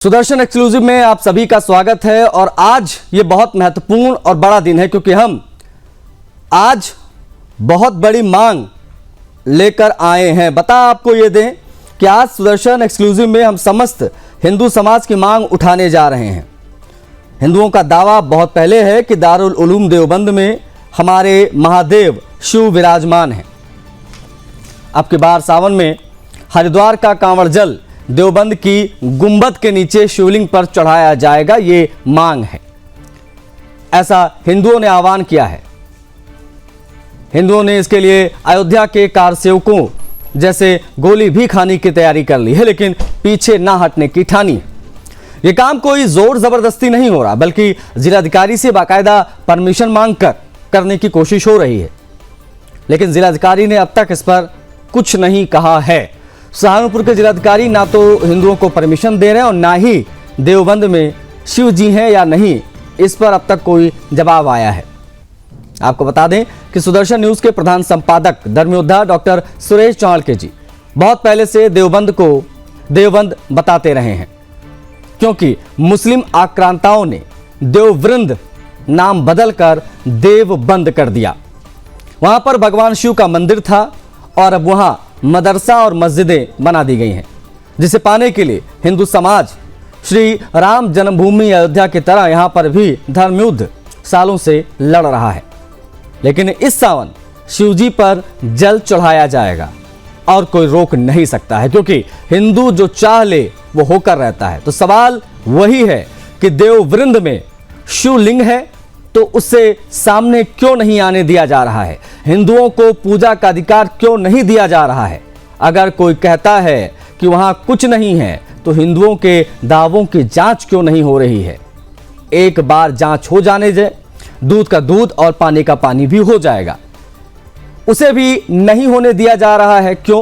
Sudarshan exclusive में आप सभी का स्वागत है। और आज ये बहुत महत्वपूर्ण और बड़ा दिन है क्योंकि हम आज बहुत बड़ी मांग लेकर आए हैं। बता आपको ये दें कि आज सुदर्शन एक्सक्लूसिव में हम समस्त हिंदू समाज की मांग उठाने जा रहे हैं। हिंदुओं का दावा बहुत पहले है कि दारुल उलूम देवबंद में हमारे महादेव शिव विराजमान हैं। अब की बार सावन में हरिद्वार का कांवड़ जल देवबंद की गुंबद के नीचे शिवलिंग पर चढ़ाया जाएगा, ये मांग है। ऐसा हिंदुओं ने आह्वान किया है। हिंदुओं ने इसके लिए अयोध्या के कारसेवकों जैसे गोली भी खाने की तैयारी कर ली है, लेकिन पीछे ना हटने की ठानी है। ये काम कोई जोर जबरदस्ती नहीं हो रहा, बल्कि जिलाधिकारी से बाकायदा परमिशन मांगकर करने की कोशिश हो रही है। लेकिन जिलाधिकारी ने अब तक इस पर कुछ नहीं कहा है। सहारनपुर के जिलाधिकारी ना तो हिंदुओं को परमिशन दे रहे हैं और ना ही देवबंद में शिव जी हैं या नहीं, इस पर अब तक कोई जवाब आया है। आपको बता दें कि सुदर्शन न्यूज के प्रधान संपादक धर्मयोद्धा डॉक्टर सुरेश चाणक्य जी बहुत पहले से देवबंद को देवबंद बताते रहे हैं, क्योंकि मुस्लिम आक्रांताओं ने देववृंद नाम बदलकर देवबंद कर दिया। वहां पर भगवान शिव का मंदिर था और अब वहां मदरसा और मस्जिदें बना दी गई हैं, जिसे पाने के लिए हिंदू समाज श्री राम जन्मभूमि अयोध्या की तरह यहां पर भी धर्मयुद्ध सालों से लड़ रहा है। लेकिन इस सावन शिवजी पर जल चढ़ाया जाएगा और कोई रोक नहीं सकता है, क्योंकि हिंदू जो चाह ले वो होकर रहता है। तो सवाल वही है कि देववृंद में शिवलिंग है तो उससे सामने क्यों नहीं आने दिया जा रहा है? हिंदुओं को पूजा का अधिकार क्यों नहीं दिया जा रहा है? अगर कोई कहता है कि वहां कुछ नहीं है तो हिंदुओं के दावों की जांच क्यों नहीं हो रही है? एक बार जांच हो जाने दे, दूध का दूध और पानी का पानी भी हो जाएगा। उसे भी नहीं होने दिया जा रहा है। क्यों?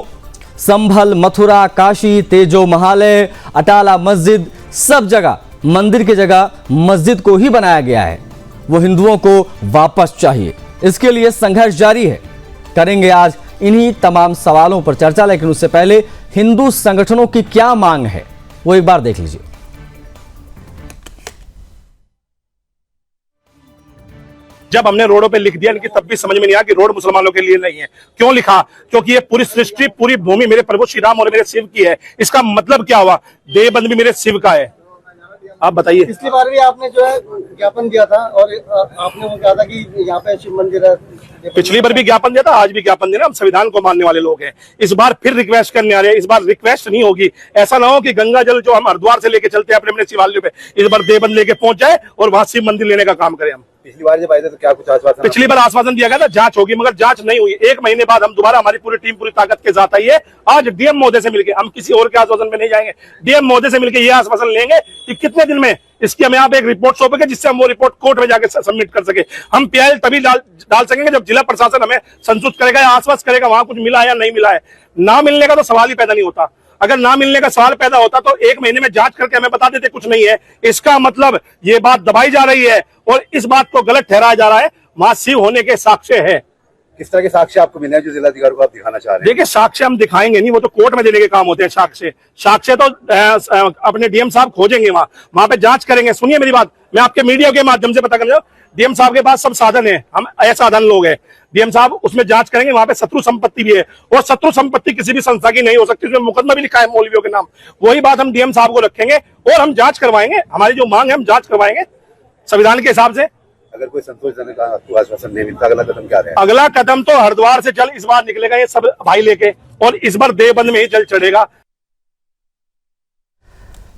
संभल, मथुरा, काशी, तेजो महालय, अटाला मस्जिद, सब जगह मंदिर की जगह मस्जिद को ही बनाया गया है। वो हिंदुओं को वापस चाहिए। इसके लिए संघर्ष जारी है। करेंगे आज इन्हीं तमाम सवालों पर चर्चा, लेकिन उससे पहले हिंदू संगठनों की क्या मांग है वो एक बार देख लीजिए। जब हमने रोडों पे लिख दिया इनकी तब भी समझ में नहीं आया कि रोड मुसलमानों के लिए नहीं है। क्यों लिखा? क्योंकि ये पूरी सृष्टि, पूरी भूमि मेरे प्रभु श्री राम और मेरे शिव की है। इसका मतलब क्या हुआ? देवबंद भी मेरे शिव का है। आप बताइए। पिछली बार भी आपने जो है ज्ञापन दिया था और आपने वो कहा था कि यहाँ पे शिव मंदिर है। पिछली बार भी ज्ञापन दिया था, आज भी ज्ञापन देना। हम संविधान को मानने वाले लोग हैं। इस बार फिर रिक्वेस्ट करने आ रहे हैं। इस बार रिक्वेस्ट नहीं होगी। ऐसा ना हो कि गंगा जल जो हम हरिद्वार से लेके चलते हैं अपने अपने शिवालयों पे, इस बार देवबंद लेके पहुंच जाए और वहां शिव मंदिर लेने का काम करें हम। पिछली बार जब आए थे तो क्या कुछ आश्वासन? पिछली बार आश्वासन दिया गया था जांच होगी, मगर जांच नहीं हुई। एक महीने बाद हम दोबारा, हमारी पूरी टीम पूरी ताकत के साथ आई है। आज डीएम महोदय से मिलकर, हम किसी और के आश्वासन पे नहीं जाएंगे, डीएम महोदय से मिलकर यह आश्वासन लेंगे कि कितने दिन में इसकी हमें आप एक रिपोर्ट सौंपेंगे, जिससे हम वो रिपोर्ट कोर्ट में जाकर सबमिट कर सके। हम पीआईएल तभी डाल सकेंगे जब जिला प्रशासन हमें संतुष्ट करेगा या आश्वस्त करेगा वहां कुछ मिला या नहीं मिला है। ना मिलने का तो सवाल ही पैदा नहीं होता। अगर ना मिलने का सवाल पैदा होता तो एक महीने में जांच करके हमें बता देते कुछ नहीं है। इसका मतलब ये बात दबाई जा रही है और इस बात को गलत ठहराया जा रहा है। वहां शिव होने के साक्ष्य है। किस तरह के साक्ष्य आपको मिले जो जिलाधिकारी को आप दिखाना चाह रहे हैं? देखिए, साक्ष्य हम दिखाएंगे नहीं, वो तो कोर्ट में देने के काम होते हैं। साक्ष्य तो अपने डीएम साहब खोजेंगे, वहां पे जांच करेंगे। सुनिए मेरी बात, मैं आपके मीडिया के माध्यम से पता कर, डीएम साहब के पास सब साधन है, हम असाधन लोग हैं। डीएम साहब उसमें जांच करेंगे। वहां पे शत्रु संपत्ति भी है और शत्रु संपत्ति किसी भी संस्था की नहीं हो सकती। उसमें मुकदमा भी लिखा है मौलवियों के नाम। वही बात हम डीएम साहब को रखेंगे और हम जांच करवाएंगे। हमारी जो मांग है हम जांच करवाएंगे संविधान के हिसाब से। अगर कोई संतोषजनक आश्वासन नहीं मिलता, अगला कदम क्या रहेगा? अगला कदम तो हरिद्वार से जल इस बार निकलेगा, ये सब भाई लेके, और इस बार देवबंद में ही जल चढ़ेगा।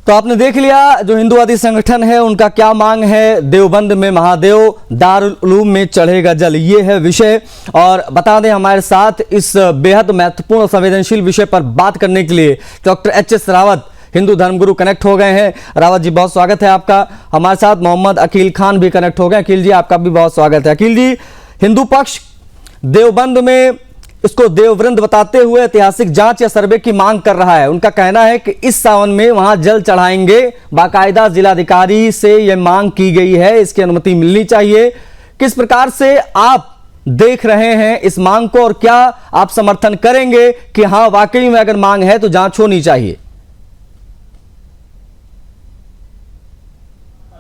तो आपने देख लिया जो हिंदुवादी संगठन है उनका क्या मांग है। देवबंद में महादेव, दारुल उलूम में चढ़ेगा जल, ये है विषय। और बता दें हमारे साथ इस बेहद महत्वपूर्ण और संवेदनशील विषय पर बात करने के लिए डॉक्टर एच.एस. रावत, हिंदू धर्मगुरु, कनेक्ट हो गए हैं। रावत जी, बहुत स्वागत है आपका। हमारे साथ मोहम्मद अकील खान भी कनेक्ट हो गए। अकील जी, आपका भी बहुत स्वागत है। अकील जी, हिंदू पक्ष देवबंद में इसको देववृंद बताते हुए ऐतिहासिक जांच या सर्वे की मांग कर रहा है। उनका कहना है कि इस सावन में वहां जल चढ़ाएंगे। बाकायदा जिलाधिकारी से यह मांग की गई है, इसकी अनुमति मिलनी चाहिए। किस प्रकार से आप देख रहे हैं इस मांग को और क्या आप समर्थन करेंगे कि हां वाकई में अगर मांग है तो जांच होनी चाहिए?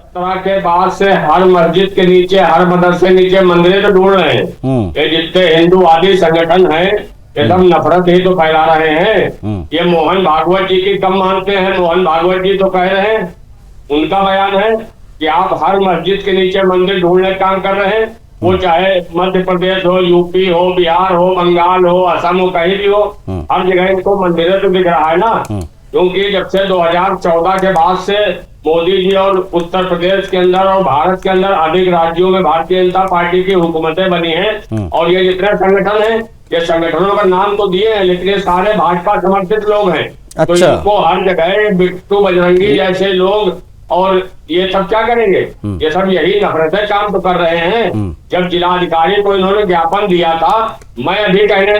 तरह के बाद से हर मस्जिद के नीचे, हर मदरसे के नीचे मंदिरें तो ढूंढ रहे हैं। ये जितने हिंदूवादी संगठन हैं एकदम नफरत ही तो फैला रहे हैं। ये मोहन भागवत जी की कम मानते हैं। मोहन भागवत जी तो कह रहे हैं, उनका बयान है कि आप हर मस्जिद के नीचे मंदिर ढूंढने का काम कर रहे हैं। वो चाहे मध्य प्रदेश हो, यूपी हो, बिहार हो, बंगाल हो, असम हो, कहीं भी हो, हर जगह इनको मंदिरें तो दिख रहा है ना। क्योंकि जब से 2014 के बाद से मोदी जी और उत्तर प्रदेश के अंदर और भारत के अंदर अधिक राज्यों में भारतीय जनता पार्टी की हुकूमतें बनी हैं। और ये जितने संगठन हैं, ये संगठनों का नाम तो दिए हैं, लेकिन ये सारे भाजपा समर्थित लोग हैं। तो इनको हर जगह बिट्टू बजरंगी जैसे लोग और ये सब क्या करेंगे? ये सब यही नफरतें काम तो कर रहे हैं। जब जिलाधिकारी को इन्होंने ज्ञापन दिया था, मैं अभी कहने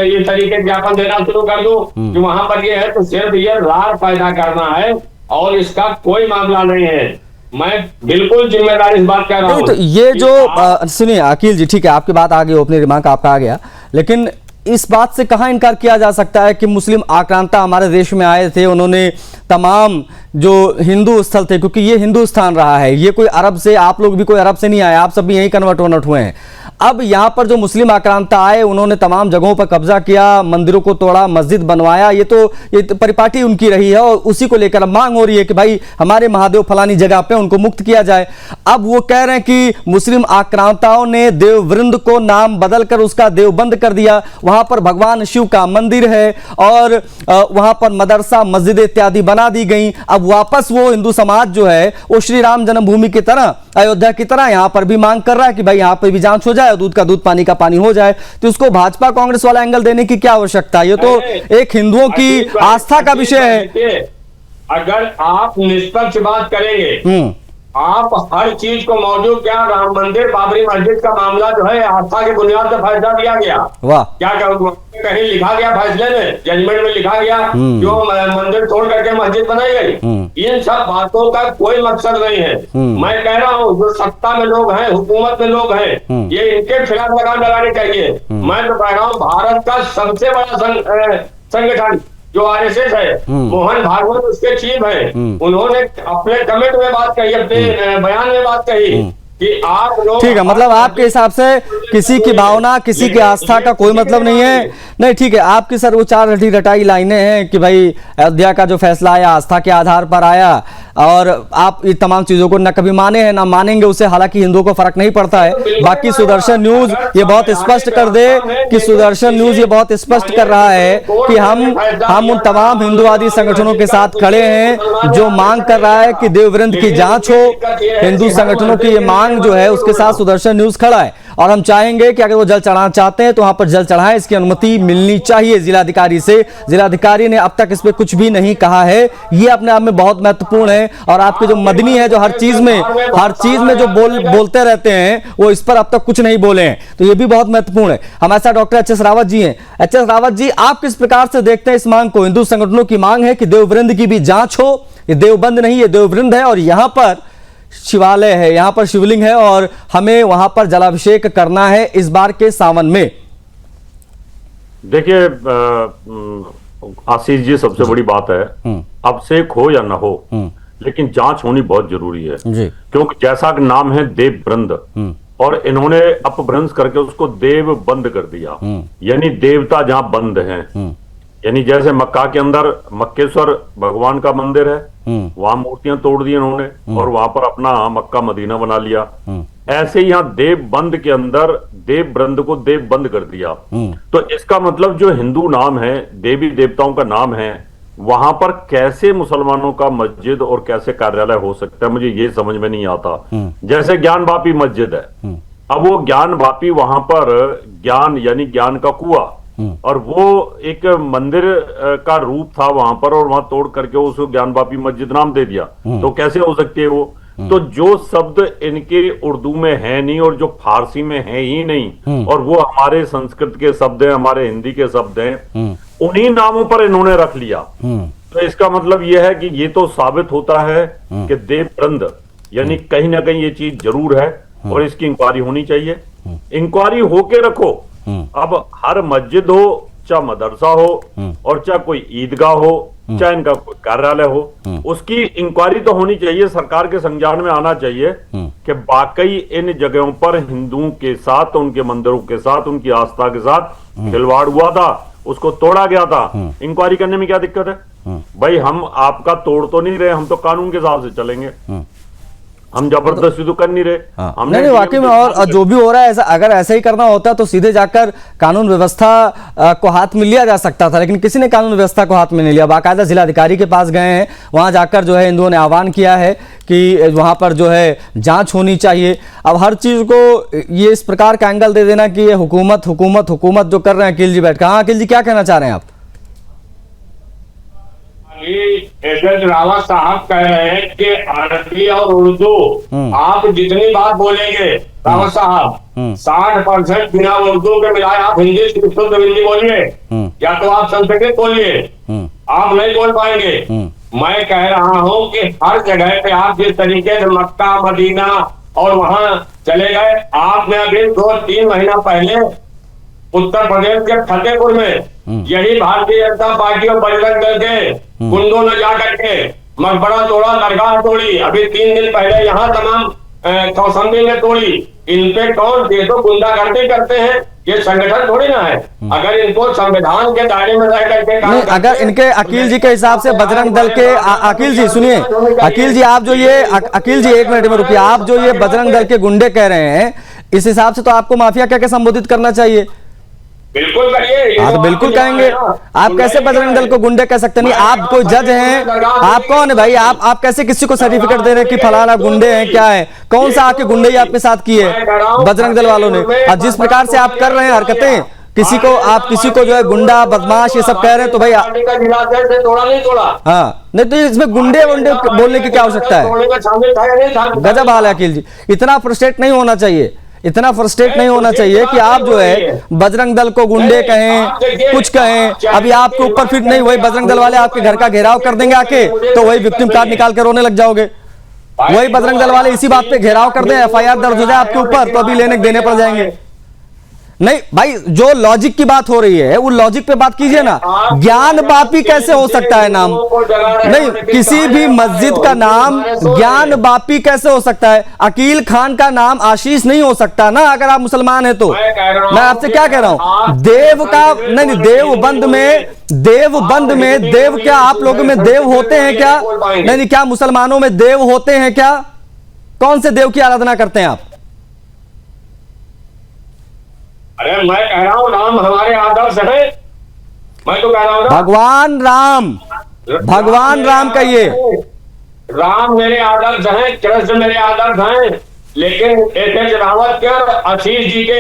ये तरीके ज्ञापन देना शुरू कर दूं कि वहां पर ये है तो सिर्फ ये रार पैदा करना है और इसका कोई मामला नहीं है। मैं बिल्कुल जिम्मेदार इस बात कह रहा हूँ। तो ये जो सुनिए अकील जी, ठीक है, आपकी बात आ गई, ओपनिंग रिमार्क आपका आ गया, लेकिन इस बात से कहां इनकार किया जा सकता है कि मुस्लिम आक्रांता हमारे देश में आए थे, उन्होंने तमाम जो हिंदू स्थल थे, क्योंकि ये हिंदुस्तान रहा है, ये कोई अरब से, आप लोग भी कोई अरब से नहीं आए, आप सब भी यहीं कन्वर्ट हुए हैं। अब यहाँ पर जो मुस्लिम आक्रांता आए, उन्होंने तमाम जगहों पर कब्जा किया, मंदिरों को तोड़ा, मस्जिद बनवाया, ये तो परिपाटी उनकी रही है और उसी को लेकर मांग हो रही है कि भाई हमारे महादेव फलानी जगह पे उनको मुक्त किया जाए। अब वो कह रहे हैं कि मुस्लिम आक्रांताओं ने देववृंद को नाम बदलकर उसका देवबंद कर दिया, वहां पर भगवान शिव का मंदिर है और वहां पर मदरसा, मस्जिद इत्यादि बना दी गई। अब वापस वो हिंदू समाज जो है वो श्री राम जन्मभूमि की तरह, अयोध्या की तरह यहां पर भी मांग कर रहा है कि भाई यहां पर भी जांच हो जाए, दूध का दूध, पानी का पानी हो जाए। तो उसको भाजपा कांग्रेस वाला एंगल देने की क्या आवश्यकता है? ये तो एक हिंदुओं की आस्था का विषय है। अगर आप निष्पक्ष बात करेंगे, आप हर चीज को मौजूद, क्या राम मंदिर, बाबरी मस्जिद का मामला जो है आस्था की बुनियाद पर फैसला दिया गया। वाह, क्या कहीं लिखा गया फैसले में, जजमेंट में लिखा गया जो मंदिर तोड़ करके मस्जिद बनाई गई? इन सब बातों का कोई मकसद नहीं है। मैं कह रहा हूँ जो सत्ता में लोग हैं, हुकूमत में लोग हैं, ये इनके खिलाफ लगाम लगानी चाहिए। मैं तो कह रहा हूँ भारत का सबसे बड़ा संगठन जो आरएसएस है, मोहन भागवत उसके चीफ हैं, उन्होंने अपने कमेंट में बात कही, अपने बयान में बात कही कि आप लोग, ठीक है, मतलब आपके हिसाब से किसी की भावना, किसी की आस्था का कोई मतलब नहीं है। नहीं, ठीक है, आपकी सर वो चार रटी रटाई लाइनें हैं कि भाई अयोध्या का जो फैसला आया आस्था के आधार पर आया और आप ये तमाम चीजों को न कभी माने हैं ना मानेंगे उसे, हालांकि हिंदुओं को फर्क नहीं पड़ता है। बाकी सुदर्शन न्यूज ये बहुत स्पष्ट कर दे कि सुदर्शन न्यूज ये बहुत स्पष्ट कर रहा है कि हम उन तमाम हिंदुवादी संगठनों के साथ खड़े हैं जो मांग कर रहा है कि देववृंद की जांच हो। हिंदू संगठनों की ये मांग जो है उसके साथ सुदर्शन न्यूज खड़ा है और हम चाहेंगे कि अगर वो जल चढ़ाना चाहते हैं तो वहां पर जल चढ़ाएं, इसकी अनुमति मिलनी चाहिए जिलाधिकारी से। जिलाधिकारी ने अब तक इस पे कुछ भी नहीं कहा है, ये अपने आप में बहुत महत्वपूर्ण है। और आपके जो मदनी है जो हर चीज में जो बोलते रहते हैं वो इस पर अब तक कुछ नहीं बोले हैं, तो ये भी बहुत महत्वपूर्ण है। हमारे साथ doctor H S Rawat ji हैं। एच एस रावत जी, आप किस प्रकार से देखते हैं इस मांग को? हिंदू संगठनों की मांग है कि देववृंद की भी जांच हो, ये देवबंद नहीं, ये देववृंद है और यहां पर शिवालय है, यहां पर शिवलिंग है और हमें वहां पर जलाभिषेक करना है इस बार के सावन में। देखिए आशीष जी, सबसे बड़ी बात है अब से हो या ना हो, लेकिन जांच होनी बहुत जरूरी है जी। क्योंकि जैसा कि नाम है देववृंद और इन्होंने अपभ्रंश करके उसको देव बंद कर दिया, यानी देवता जहां बंद हैं। यानी जैसे मक्का के अंदर मक्केश्वर भगवान का मंदिर है, वहां मूर्तियां तोड़ दी इन्होंने और वहां पर अपना मक्का मदीना बना लिया। ऐसे ही यहाँ देव बंद के अंदर देव वृंद को देव बंद कर दिया। तो इसका मतलब जो हिंदू नाम है, देवी देवताओं का नाम है, वहां पर कैसे मुसलमानों का मस्जिद और कैसे कार्यालय हो सकता है, मुझे ये समझ में नहीं आता। जैसे ज्ञान वापी मस्जिद है, अब वो ज्ञान वापी, वहां पर ज्ञान यानी ज्ञान का कुआं, और वो एक मंदिर का रूप था वहां पर और वहां तोड़ करके उसको ज्ञान वापी मस्जिद नाम दे दिया। तो कैसे हो सकती है वो? तो जो शब्द इनके उर्दू में है नहीं और जो फारसी में है ही नहीं और वो हमारे संस्कृत के शब्द हैं, हमारे हिंदी के शब्द हैं, उन्हीं नामों पर इन्होंने रख लिया। तो इसका मतलब यह है कि ये तो साबित होता है कि देववृंद यानी कहीं ना कहीं ये चीज जरूर है और इसकी इंक्वायरी होनी चाहिए। इंक्वायरी होके रखो। अब हर मस्जिद हो, चाहे मदरसा हो और चाहे कोई ईदगाह हो, चाहे इनका कार्यालय हो, उसकी इंक्वायरी तो होनी चाहिए, सरकार के संज्ञान में आना चाहिए कि वाकई इन जगहों पर हिंदुओं के साथ, उनके मंदिरों के साथ, उनकी आस्था के साथ खिलवाड़ हुआ था, उसको तोड़ा गया था। इंक्वायरी करने में क्या दिक्कत है भाई? हम आपका तोड़ तो नहीं रहे, हम तो कानून के हिसाब से चलेंगे, हम जबरदस्ती तो कर नहीं रहे। हमने नहीं वाकई में, और जो भी हो रहा है ऐसा, अगर ऐसा ही करना होता तो सीधे जाकर कानून व्यवस्था को हाथ में लिया जा सकता था, लेकिन किसी ने कानून व्यवस्था को हाथ में नहीं लिया। बाकायदा जिलाधिकारी के पास गए हैं, वहां जाकर जो है हिंदुओं ने आह्वान किया है कि वहां पर जो है जांच होनी चाहिए। अब हर चीज को ये इस प्रकार का एंगल दे देना कि ये हुकूमत हुकूमत हुकूमत जो कर रहे हैं अकील जी बैठ कर। हाँ अकील जी, क्या कहना चाह रहे हैं आप? एसएस रावत साहब कह रहे हैं कि अरबी और उर्दू आप जितनी बात बोलेंगे रावत साहब, 60% बिना उर्दू के मिलाए आप हिंदी शुद्ध हिंदी बोलिए, या तो आप संस्कृत बोलिए, आप नहीं बोल पाएंगे। मैं कह रहा हूं कि हर जगह पे आप जिस तरीके से मक्का मदीना और वहां चले गए, आपने अभी 2-3 महीना पहले उत्तर प्रदेश के फतेहपुर में यही भारतीय जनता पार्टी और बजरंग दल के गुंडों ने जा करके मकबरा तोड़ा, दरगाह तोड़ी। अभी 3 दिन पहले यहाँ तमाम कौसंबी ने तोड़ी। इन पे कौन? ये तो गुंडागर्दी करते हैं, ये संगठन थोड़ी ना है। अगर इनको संविधान के दायरे में रह करके नहीं, अगर इनके अकील जी के हिसाब से बजरंग दल के अकील जी सुनिए, अकील जी आप जो ये अकील जी 1 मिनट में रुकिए, आप जो ये बजरंग दल के गुंडे कह रहे हैं, इस हिसाब से तो आपको माफिया क्या क्या संबोधित करना चाहिए। बिल्कुल करिए। हाँ तो बिल्कुल कहेंगे। आप कैसे बजरंग दल को गुंडे कह सकते? नहीं, आप कोई जज हैं? आप कौन है भाई? आप कैसे किसी को सर्टिफिकेट दे रहे हैं कि फलाना गुंडे हैं? क्या है? कौन सा आके गुंडे आपके साथ की है बजरंग दल वालों ने? और जिस प्रकार से आप कर रहे हैं हरकतें, किसी को जो है गुंडा बदमाश ये सब कह रहे हैं, तो भाई तोड़ा नहीं तोड़ा। हाँ नहीं, तो इसमें गुंडे वुंडे बोलने की क्या आवश्यकता है? गजब हाल है अकील जी, इतना फ्रस्ट्रेट नहीं होना चाहिए, इतना फ्रस्ट्रेट नहीं होना चाहिए कि आप जो है बजरंग दल को गुंडे कहें, कुछ कहें। अभी आपके ऊपर फिर नहीं, वही बजरंग दल वाले आपके घर का घेराव कर देंगे आके, तो वही विक्टिम कार्ड निकाल के रोने लग जाओगे। वही बजरंग दल वाले इसी बात पे घेराव कर दें, एफआईआर दर्ज हो जाए आपके ऊपर, तो अभी लेने देने पड़ जाएंगे। नहीं भाई, जो लॉजिक की बात हो रही है वो लॉजिक पे बात कीजिए ना। ज्ञान बापी कैसे हो सकता है नाम? नहीं, किसी भी मस्जिद का नाम ज्ञान बापी कैसे हो सकता है? अकील खान का नाम आशीष नहीं हो सकता ना, अगर आप मुसलमान हैं तो। मैं आपसे क्या कह रहा हूं, देव का नहीं, देवबंद में देव, क्या आप लोगों में देव होते हैं क्या? नहीं, क्या मुसलमानों में देव होते हैं क्या? कौन से देव की आराधना करते हैं आप? अरे मैं कह रहा हूँ राम हमारे आदर्श है, मैं तो कह रहा हूँ भगवान राम कहिए। राम मेरे आदर्श हैं, कृष्ण मेरे आदर्श हैं, लेकिन एसएस रावत के और आशीष जी के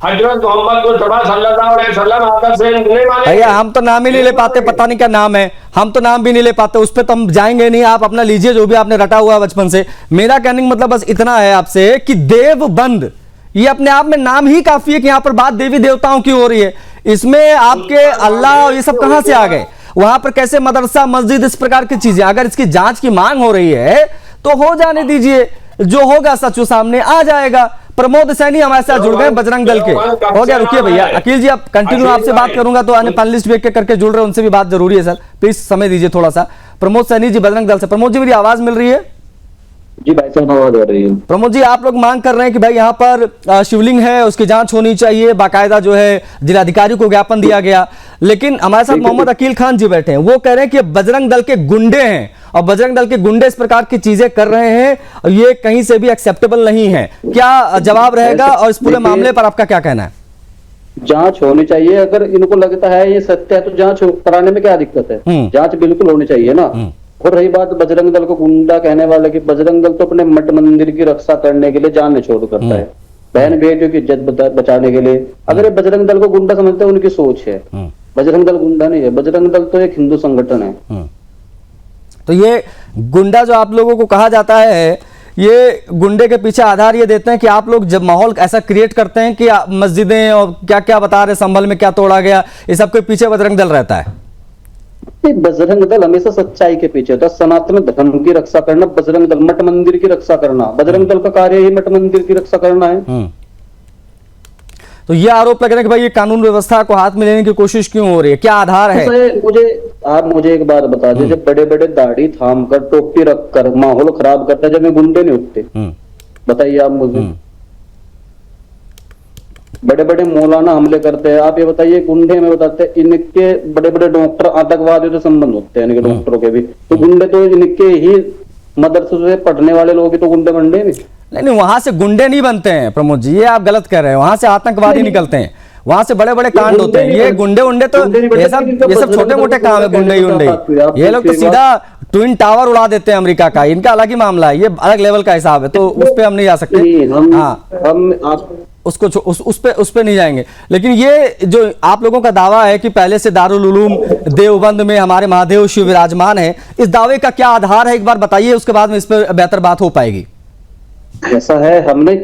हजरत मोहम्मद मुस्तफा सल्लल्लाहु अलैहि वसल्लम आदर्श नहीं माने। भैया हम तो नाम ही नहीं ले पाते, पता नहीं क्या नाम है, हम तो नाम भी नहीं ले पाते, उस पर तो हम जाएंगे नहीं। आप अपना लीजिए जो भी आपने रटा हुआ बचपन से। मेरा कहने का मतलब बस इतना है आपसे कि देवबंद ये अपने आप में नाम ही काफी है कि यहाँ पर बात देवी देवताओं की हो रही है। इसमें आपके अल्लाह और ये सब कहां से आ गए? वहां पर कैसे मदरसा मस्जिद इस प्रकार की चीजें? अगर इसकी जांच की मांग हो रही है तो हो जाने दीजिए, जो होगा सच सामने आ जाएगा। प्रमोद सैनी हमारे साथ जुड़ गए बजरंग दल के। हो गया, रुकिए भैया अकील जी, आप कंटिन्यू, आपसे बात करूंगा तो अन्य पैनलिस्ट भी करके जुड़ रहे हैं, उनसे भी बात जरूरी है सर, प्लीज समय दीजिए थोड़ा सा। प्रमोद सैनी जी बजरंग दल से। प्रमोद जी मेरी आवाज मिल रही है? जी भाई साहब आवाज आ रही है। प्रमोद जी, आप लोग मांग कर रहे हैं कि भाई यहाँ पर शिवलिंग है उसकी जांच होनी चाहिए, बाकायदा जो है जिलाधिकारी को ज्ञापन दिया गया, लेकिन हमारे साथ मोहम्मद अकील खान जी बैठे हैं, वो कह रहे हैं कि बजरंग दल के गुंडे हैं और बजरंग दल के गुंडे इस प्रकार की चीजें कर रहे हैं और ये कहीं से भी एक्सेप्टेबल नहीं है। क्या जवाब रहेगा और इस पूरे मामले पर आपका क्या कहना है? जांच होनी चाहिए, अगर इनको लगता है ये सत्य है तो जांच कराने में क्या दिक्कत है? जांच बिल्कुल होनी चाहिए ना। और रही बात बजरंग दल को गुंडा कहने वाले की, बजरंग दल तो अपने मठ मंदिर की रक्षा करने के लिए जान निछोड़ करता है, बहन बेटियों की इज्जत बचाने के लिए। अगर ये बजरंग दल को गुंडा समझते हैं उनकी सोच है, बजरंग दल गुंडा नहीं है, बजरंग दल तो एक हिंदू संगठन है। तो ये गुंडा जो आप लोगों को कहा जाता है, ये गुंडे के पीछे आधार ये देते हैं कि आप लोग जब माहौल ऐसा क्रिएट करते हैं कि मस्जिदें और क्या क्या बता रहे, संभल में क्या तोड़ा गया, ये सब के पीछे बजरंग दल रहता है। बजरंग दल हमेशा सच्चाई के पीछे होता है, सनातन धर्म की रक्षा करना, बजरंग दल मठ मंदिर की रक्षा करना, बजरंग दल का कार्य ही मठ मंदिर की रक्षा करना है। तो ये आरोप लग रहा है कि भाई ये कानून व्यवस्था को हाथ में लेने की कोशिश क्यों हो रही है, क्या आधार है? मुझे एक बात बता दीजिए, जब बड़े बड़े दाढ़ी थाम कर टोपी रख कर माहौल खराब करता है, जब ये गुंडे नहीं उठते? बताइए आप मुझे। बड़े बड़े मौलाना हमले करते हैं, आप ये बताइए गुंडे में बताते हैं इनके बड़े बड़े डॉक्टर आतंकवादियों से संबंध होते हैं, इनके डॉक्टरों के भी, तो गुंडे तो इनके ही मदरसे से पढ़ने वाले लोग ही तो गुंडे बनते हैं। नहीं, वहां से गुंडे नहीं बनते हैं प्रमोद जी, ये आप गलत कर रहे हैं। वहां से आतंकवादी निकलते हैं, वहां से बड़े बड़े कांड होते हैं। ये गुंडे उंडे तो ये सब छोटे मोटे काम है, गुंडे उंडे। ये लोग तो सीधा ट्विन टावर उड़ा देते हैं अमेरिका का, इनका अलग ही मामला है, ये अलग लेवल का हिसाब है, तो उस पे हम नहीं जा सकते। उस पे नहीं जाएंगे। लेकिन ये जो आप लोगों का दावा है कि पहले से दारुल उलूम देवबंद में हमारे महादेव शिव विराजमान है, इस दावे का क्या आधार है, एक बार बताइए, उसके बाद में इस पर बेहतर बात हो पाएगी। ऐसा है, हमने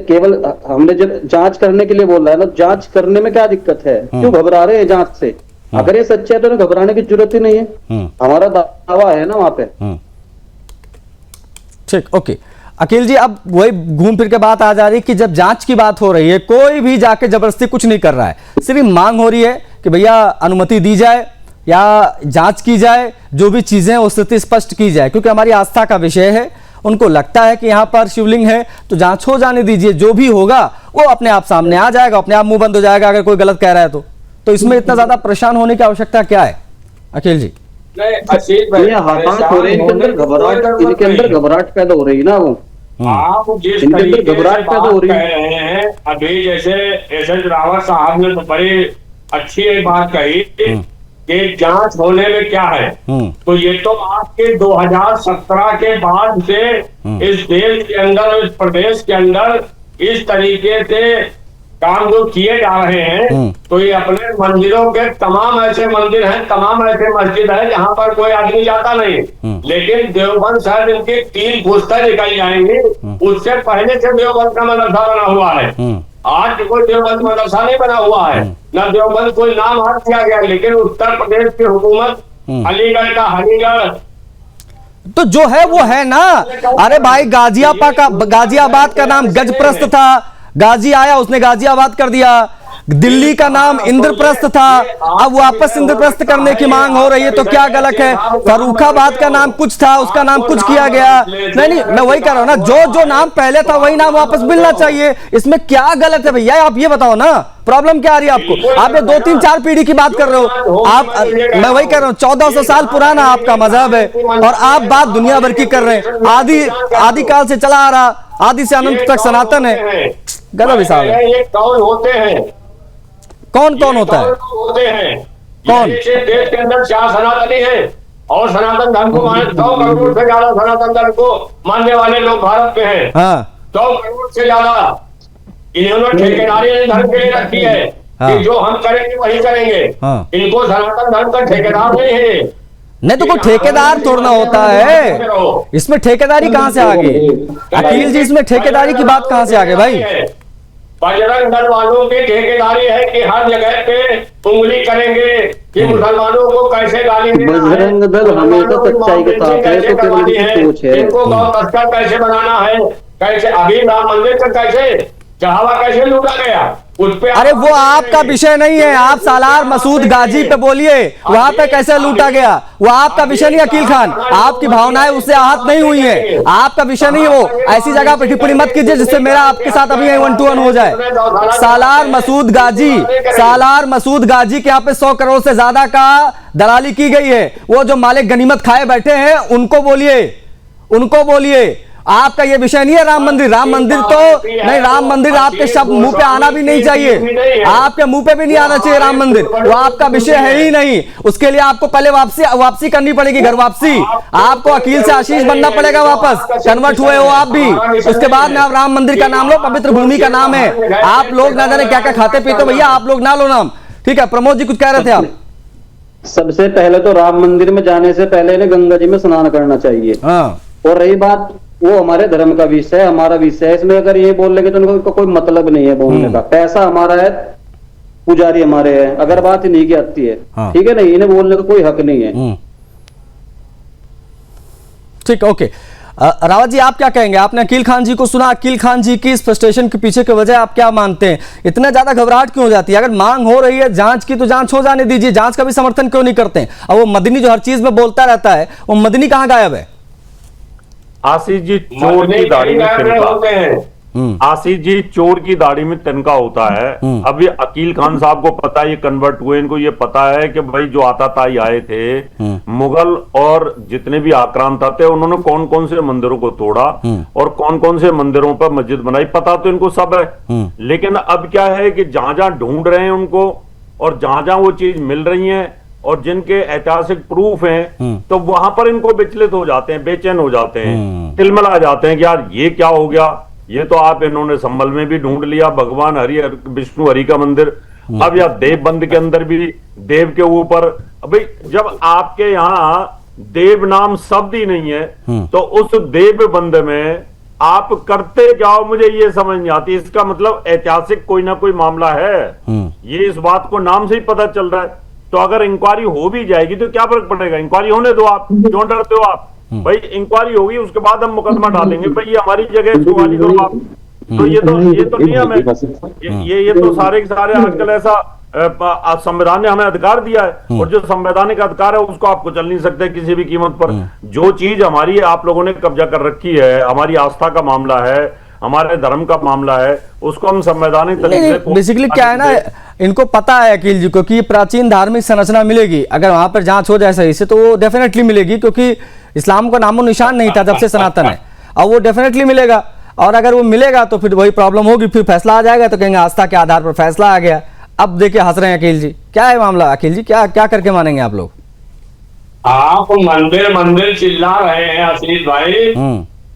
जब जांच करने के लिए बोला है ना, जांच करने में क्या दिक्कत है? क्यों घबरा रहे हैं जांच से? अगर ये सच्चा है तो घबराने की जरूरत ही नहीं है, हमारा दावा है ना वहां पे। ठीक, ओके अखिल जी, अब वही घूम फिर के बात आ जा रही है कि जब जांच की बात हो रही है, कोई भी जाके जबरदस्ती कुछ नहीं कर रहा है, सिर्फ मांग हो रही है कि भैया अनुमति दी जाए या जांच की जाए, जो भी चीजें वो स्थिति स्पष्ट की जाए, क्योंकि हमारी आस्था का विषय है। उनको लगता है कि यहाँ पर शिवलिंग है तो जांच हो जाने दीजिए, जो भी होगा वो अपने आप सामने आ जाएगा, अपने आप मुंह बंद हो जाएगा अगर कोई गलत कह रहा है तो इसमें इतना ज्यादा परेशान होने की आवश्यकता क्या है अखिल जी? इनके अंदर घबराहट पैदा हो रही है ना, वो आप जिस तरीके से बात कह रहे हैं अभी, जैसे एसएच रावत साहब ने तो बड़ी अच्छी बात कही कि जांच होने में क्या है, तो ये तो आपके 2017 के बाद से इस देश के अंदर, इस प्रदेश के अंदर इस तरीके से काम जो किए जा रहे हैं, तो ये अपने मंदिरों के तमाम ऐसे मंदिर हैं, तमाम ऐसे मस्जिद है जहां पर कोई आदमी जाता नहीं, लेकिन देवबंद साहब इनकी 3 पुस्तक निकल जाएंगी, उससे पहले से देवबंद का मदरसा बना हुआ है। आज कोई देवबंद मदरसा नहीं बना हुआ है, न देवबंद कोई नाम हाथ किया गया, लेकिन उत्तर प्रदेश की हुकूमत अलीगढ़ का हलीगढ़ तो जो है वो है ना। अरे भाई गाजियाबाद का नाम गजप्रस्थ था, गाजी आया उसने गाजियाबाद कर दिया, दिल्ली का नाम इंद्रप्रस्थ था, अब वापस इंद्रप्रस्थ करने की मांग हो रही है, तो क्या गलत है? फर्रुखाबाद का नाम कुछ था, उसका नाम कुछ किया गया। नहीं, मैं वही कह रहा हूं ना, जो नाम पहले था वही नाम वापस मिलना चाहिए, इसमें क्या गलत है भैया? आप ये बताओ ना, प्रॉब्लम क्या आ रही है आपको? आप ये 2-3-4 पीढ़ी की बात कर रहे हो आप, मैं वही कह रहा हूँ 1400 साल पुराना आपका मजहब है और आप बात दुनिया भर की कर रहे हैं। आदि काल से चला आ रहा, आदि से अनंत तक सनातन है। गलत हिसाब है। ये कौन होते हैं? कौन होता है? होते हैं कौन? देश के अंदर 4 सनातनी हैं और सनातन धर्म को 100 करोड़ से ज्यादा सनातन धर्म को मानने वाले लोग भारत में हैं। 100 करोड़ से ज्यादा। इन्होंने ठेकेदारी धर्म के लिए रखी है कि जो हम करेंगे वही करेंगे। इनको सनातन धर्म का ठेकेदार नहीं है। नहीं तो कोई ठेकेदार तोड़ना होता है, इसमें ठेकेदारी कहां से आ गई अखिल जी? इसमें ठेकेदारी की बात कहां से आ गई भाई? बजरंग दल वालों की ठेकेदारी है कि हर जगह पे उंगली करेंगे कि मुसलमानों को कैसे गाली देना है, बजरंग दल हमेशा सच्चाई के साथ है, तो केवल इनकी सोच है। इनको गौ तस्कर कैसे बनाना है, कैसे अभी राम मंदिर का कैसे चढ़ावा कैसे लूटा गया, उस पे अरे वो आपका विषय नहीं है। आप सालार मसूद गाजी पे बोलिए, वहां पे कैसे लूटा गया, वो आपका विषय नहीं। अकील खान, आपकी भावनाएं उससे आहत नहीं हुई है, आपका विषय नहीं है वो। ऐसी जगह पर टिप्पणी मत कीजिए जिससे मेरा आपके साथ अभी 1-to-1 हो जाए। सालार मसूद गाजी के यहाँ पे 100 करोड़ से ज्यादा का दलाली की गई है। वो जो मालिक गनीमत खाए बैठे हैं उनको बोलिए। आपका ये विषय नहीं है राम मंदिर तो नहीं, राम मंदिर आपके शब्द मुंह पे आना भी नहीं चाहिए, आपके मुंह पे भी नहीं आना चाहिए राम मंदिर, वो आपका विषय है ही नहीं। उसके लिए आपको पहले वापसी करनी पड़ेगी, घर वापसी। आपको अकील से आशीष बनना पड़ेगा, वापस कन्वर्ट हुए हो आप भी, उसके बाद में आप राम मंदिर का नाम लो। पवित्र भूमि का नाम है। आप लोग ना जाने क्या क्या खाते पीते भैया, आप लोग ना लो नाम। ठीक है, प्रमोद जी कुछ कह रहे थे आप? सबसे पहले तो राम मंदिर में जाने से पहले इन्हें गंगा जी में स्नान करना चाहिए। और रही बात, वो हमारे धर्म का विषय है, हमारा विषय है, इसमें अगर ये बोल लेंगे तो उनको कोई मतलब नहीं है बोलने का। पैसा हमारा है, पुजारी हमारे हैं, अगर बात इन्हीं की आती है, ठीक है नहीं, इन्हें बोलने का कोई हक नहीं है। ठीक, ओके। रावत जी, आप क्या कहेंगे? आपने अकील खान जी को सुना, अकील खान जी की इस फ्रस्ट्रेशन के पीछे की वजह आप क्या मानते हैं? इतना ज्यादा घबराहट क्यों हो जाती है? अगर मांग हो रही है जांच की तो जांच हो जाने दीजिए, जांच का भी समर्थन क्यों नहीं करते हैं? और वो मदनी जो हर चीज में बोलता रहता है, वो मदनी कहाँ गायब है? आशीष जी, चोर की दाढ़ी में तिनका, आशीष जी चोर की दाढ़ी में तिनका होता है। अब ये अकील खान साहब को पता है, ये कन्वर्ट हुए, इनको ये पता है कि भाई जो आताताई आए थे मुगल और जितने भी आक्रांता थे, उन्होंने कौन कौन से मंदिरों को तोड़ा और कौन कौन से मंदिरों पर मस्जिद बनाई, पता तो इनको सब है। लेकिन अब क्या है कि जहां जहां ढूंढ रहे हैं उनको और जहां जहां वो चीज मिल रही है और जिनके ऐतिहासिक प्रूफ हैं, तो वहां पर इनको विचलित हो जाते हैं, बेचैन हो जाते हैं, तिलमिला जाते हैं कि यार ये क्या हो गया। ये तो आप इन्होंने संभल में भी ढूंढ लिया, भगवान हरि विष्णु हरि का मंदिर, अब या देव बंद के अंदर भी देव के ऊपर। भाई जब आपके यहाँ देव नाम शब्द ही नहीं है तो उस देव बंद में आप करते क्या हो, मुझे ये समझ नहीं आती। इसका मतलब ऐतिहासिक कोई ना कोई मामला है, ये इस बात को नाम से ही पता चल रहा है। तो अगर इंक्वायरी हो भी जाएगी तो क्या फर्क पड़ेगा, इंक्वायरी होने दो, आप क्यों डरते हो? आप भाई इंक्वायरी होगी उसके बाद हम मुकदमा डालेंगे, भाई ये हमारी जगह सवाल करो आप। तो ये तो नियम है, ये तो सारे के सारे आजकल ऐसा संविधान ने हमें अधिकार दिया है और जो संवैधानिक अधिकार है उसको आप कुचल नहीं सकते किसी भी कीमत पर। जो चीज हमारी आप लोगों ने कब्जा कर रखी है, हमारी आस्था का मामला है, हमारे धर्म का मामला है, उसको हम संवैधानिक तरीके से। बेसिकली क्या है ना, इनको पता है अकील जी को कि प्राचीन धार्मिक संरचना मिलेगी, अगर वहां पर जांच हो जाए सही से तो वो डेफिनेटली मिलेगी, क्योंकि इस्लाम का नामो निशान नहीं था जब से सनातन है, और वो डेफिनेटली मिलेगा। और अगर वो मिलेगा तो फिर वही प्रॉब्लम होगी, फिर फैसला आ जाएगा तो कहेंगे आस्था के आधार पर फैसला आ गया। अब देखिए हंस रहे हैं अकील जी, क्या है मामला? अकील जी क्या क्या करके मानेंगे आप लोग? आप मंदिर मंदिर चिल्ला रहे हैं आशीष भाई।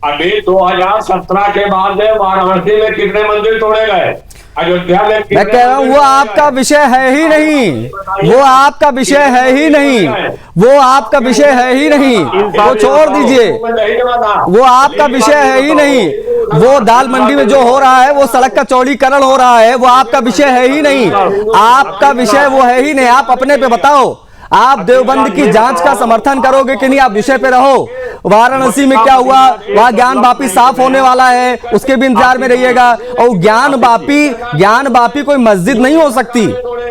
अभी 2017 के बाद वाराणसी में कितने मंदिर तोड़े गए, अयोध्या में मैं कह रहा हूँ वो आपका विषय है ही नहीं, वो आपका विषय है ही नहीं, वो आपका विषय है ही नहीं, वो छोड़ दीजिए, वो आपका विषय है ही नहीं। वो दाल मंडी में जो हो रहा है, वो सड़क का चौड़ीकरण हो रहा है, वो आपका विषय है ही नहीं, आपका विषय वो है ही नहीं। आप अपने पे बताओ, आप देवबंद की जांच का समर्थन करोगे कि नहीं? आप विषय पे रहो। वाराणसी में क्या हुआ, वहां ज्ञान वापी साफ होने वाला है, उसके भी इंतजार में रहिएगा। और ज्ञान वापी कोई मस्जिद नहीं हो सकती,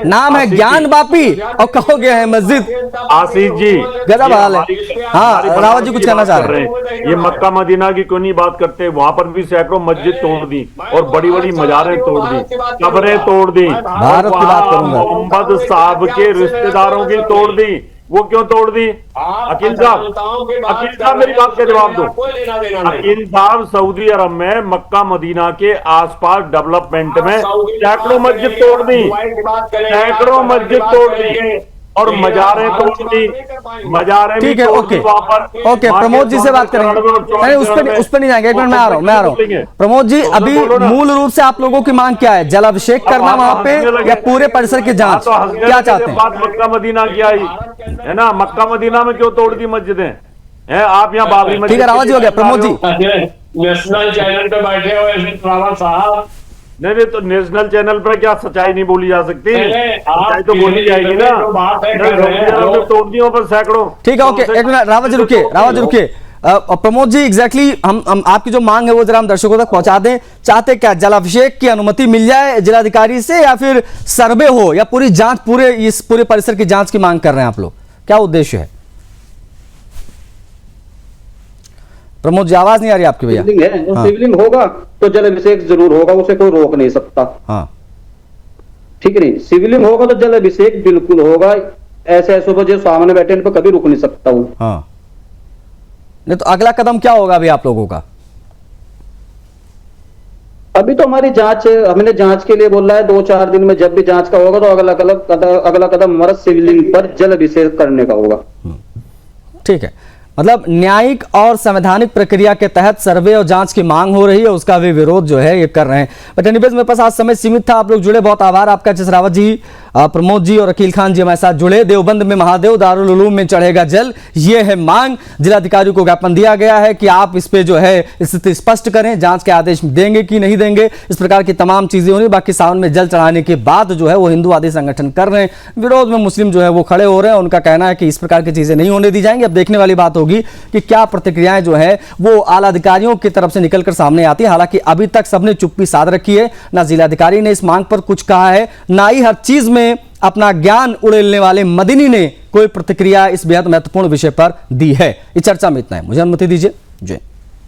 नाम है ज्ञान वापी और कहोगे है मस्जिद। आशीष जी गजब हाल है। हाँ रावत जी कुछ कहना चाह रहे हैं? ये मक्का मदीना की क्यों नहीं बात करते? वहां पर भी सैकड़ों मस्जिद तोड़ दी और बड़ी बड़ी मजारें तोड़ दी, कब्रें तोड़ दी, भारत की बात करूंगा, मोहम्मद साहब के रिश्तेदारों की तोड़ दी। वो क्यों तोड़ दी? अकील साहब मेरी बात का जवाब दो। अकील साहब सऊदी अरब में मक्का मदीना के आसपास डेवलपमेंट में सैकड़ों मस्जिद तोड़ दी, सैकड़ों मस्जिद तोड़ दी और मजारें तोड़ दी, मजारें। ठीक है, ओके ओके, प्रमोद जी से बात करेंगे। नहीं उस पर नहीं जाएंगे, एक मिनट मैं आ रहा हूँ। प्रमोद जी अभी मूल रूप से आप लोगों की मांग क्या है? जलाभिषेक करना वहां पे या पूरे परिसर की जांच, क्या चाहते हैं? बात मक्का मदीना की आई है ना, मक्का मदीना में क्यों तोड़ दी मस्जिदें हैं? आप यहाँ बाबरी मस्जिद। ठीक है रावत जी, हो गया। प्रमोद जी नेशनल चैनल पे बैठे हुए रावत साहब, नहीं तो नेशनल चैनल पर क्या सच्चाई नहीं बोली जा सकती? सच्चाई तो बोली जाएगी ना। तोड़ दियो पर सैकड़ों। ठीक है, ओके, एक मिनट रावत जी रुकिए। प्रमोद जी एग्जैक्टली हम आपकी जो मांग है वो जरा हम दर्शकों तक पहुंचा दें। चाहते क्या, जलाभिषेक की अनुमति मिल जाए जिलाधिकारी से या फिर सर्वे हो या पूरी जांच, पूरे परिसर की जांच की मांग कर रहे हैं आप लोग? क्या उद्देश्य है? प्रमोद जी आवाज नहीं आ रही आपकी भैया। शिवलिंग होगा तो जलाभिषेक जरूर होगा, उसे कोई रोक नहीं सकता। हाँ ठीक नहीं, शिवलिंग होगा तो जलाभिषेक बिल्कुल होगा। ऐसे जो सामने बैठे इन पर कभी रुक नहीं सकता हूँ। हाँ नहीं तो अगला कदम क्या होगा अभी आप लोगों का? अभी तो हमारी जांच, हमने जांच के लिए बोला है 2-4 दिन में, जब भी जांच का होगा तो अगला कदम हमारा शिवलिंग पर जल अभिषेक करने का होगा। ठीक है, मतलब न्यायिक और संवैधानिक प्रक्रिया के तहत सर्वे और जांच की मांग हो रही है, उसका भी विरोध जो है ये कर रहे हैं। बट एनीवेज मेरे पास आज समय सीमित था, आप लोग जुड़े, बहुत आभार आपका जस रावत जी। प्रमोद जी और अकील खान जी हमारे साथ जुड़े। देवबंद में महादेव, दारुल उलूम में चढ़ेगा जल, ये है मांग। जिलाधिकारी को ज्ञापन दिया गया है कि आप इस पे जो है स्थिति स्पष्ट करें, जांच के आदेश देंगे कि नहीं देंगे, इस प्रकार की तमाम चीजें होनी। बाकी सावन में जल चढ़ाने के बाद जो है वो हिंदूवादी संगठन कर रहे हैं, विरोध में मुस्लिम जो है वो खड़े हो रहे हैं। उनका कहना है कि इस प्रकार की चीजें नहीं होने दी जाएंगी। अब देखने वाली बात होगी कि क्या प्रतिक्रियाएं जो है वो आला अधिकारियों की तरफ से निकलकर सामने आती है। हालांकि अभी तक सबने चुप्पी साध रखी है, ना जिलाधिकारी ने इस मांग पर कुछ कहा है, ना ही हर चीज में अपना ज्ञान उड़ेलने वाले मदनी ने कोई प्रतिक्रिया इस बेहद महत्वपूर्ण विषय पर दी है। इस चर्चा में इतना है, मुझे अनुमति दीजिए। जय।